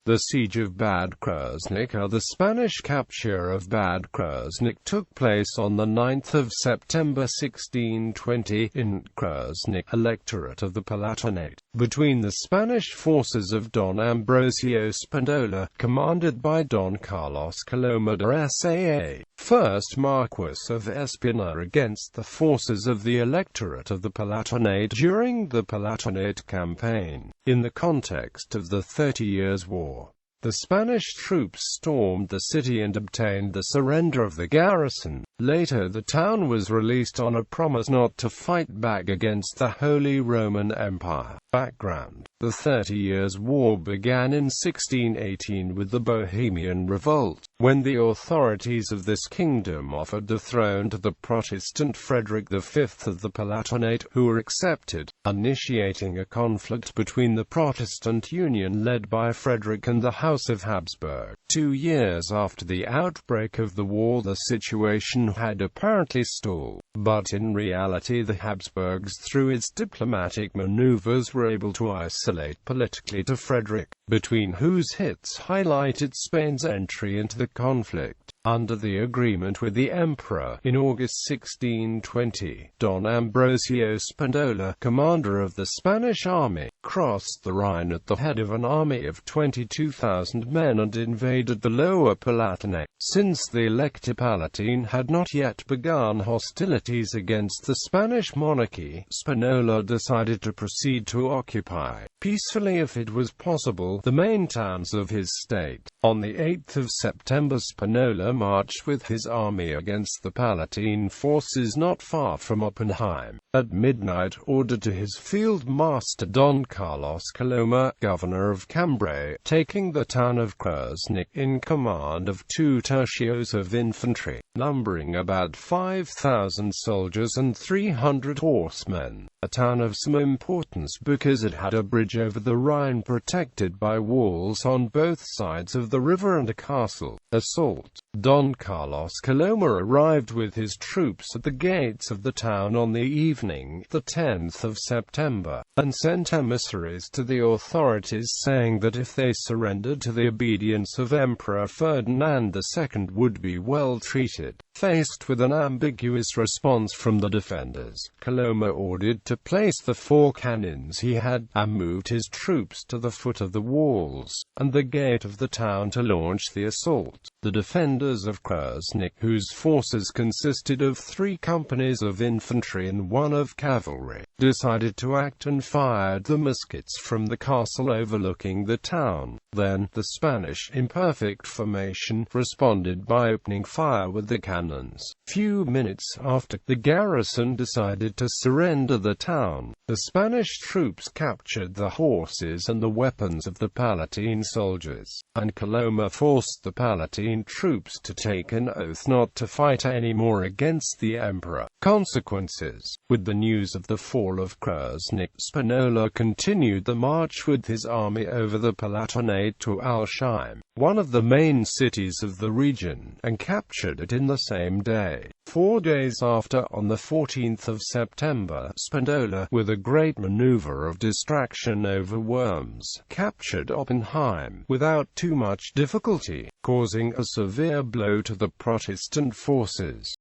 The Siege of Bad Kreuznach, or the Spanish capture of Bad Kreuznach, took place on 9 September 1620, in Kreuznach, Electorate of the Palatinate, between the Spanish forces of Don Ambrosio Spinola, commanded by Don Carlos Coloma de Saa, 1st Marquess of Espinar, against the forces of the Electorate of the Palatinate during the Palatinate campaign. In the context of the 30 Years' War, the Spanish troops stormed the city and obtained the surrender of the garrison. Later the town was released on a promise not to fight back against the Holy Roman Empire. Background: the 30 Years' War began in 1618 with the Bohemian Revolt, when the authorities of this kingdom offered the throne to the Protestant Frederick V of the Palatinate, who accepted, initiating a conflict between the Protestant Union led by Frederick and the House of Habsburg. 2 years after the outbreak of the war, the situation had apparently stalled, but in reality the Habsburgs, through its diplomatic maneuvers, were able to isolate politically to Frederick, between whose hits highlighted Spain's entry into the conflict. Under the agreement with the emperor, in August 1620, Don Ambrosio Spinola, commander of the Spanish army, crossed the Rhine at the head of an army of 22,000 men and invaded the Lower Palatinate. Since the Elector Palatine had not yet begun hostilities against the Spanish monarchy, Spinola decided to proceed to occupy, peacefully if it was possible, the main towns of his state. On the 8th of September, Spinola marched with his army against the Palatine forces not far from Oppenheim. At midnight, ordered to his field master Don Carlos Coloma, governor of Cambrai, taking the town of Kreuznach, in command of 2 tercios of infantry, numbering about 5,000 soldiers and 300 horsemen. A town of some importance because it had a bridge over the Rhine protected by walls on both sides of the river and a castle. Assault. Don Carlos Coloma arrived with his troops at the gates of the town on the evening, the 10th of September, and sent emissaries to the authorities saying that if they surrendered to the obedience of Emperor Ferdinand II would be well treated. Faced with an ambiguous response from the defenders, Coloma ordered to place the 4 cannons he had, and moved his troops to the foot of the walls, and the gate of the town to launch the assault. The defenders of Kreuznach, whose forces consisted of 3 companies of infantry and 1 of cavalry, decided to act and fired the muskets from the castle overlooking the town. Then, the Spanish, in perfect formation, responded by opening fire with the cannons. Few minutes after, the garrison decided to surrender the town. The Spanish troops captured the horses and the weapons of the Palatine soldiers, and Coloma forced the Palatine troops to take an oath not to fight any more against the emperor. Consequences. With the news of the fall of Kreuznach, Spinola continued the march with his army over the Palatinate to Alsheim, one of the main cities of the region, and captured it in the same day. 4 days after, on the 14th of September, Spinola, with a great maneuver of distraction over Worms, captured Oppenheim, without too much difficulty, causing a severe blow to the Protestant forces.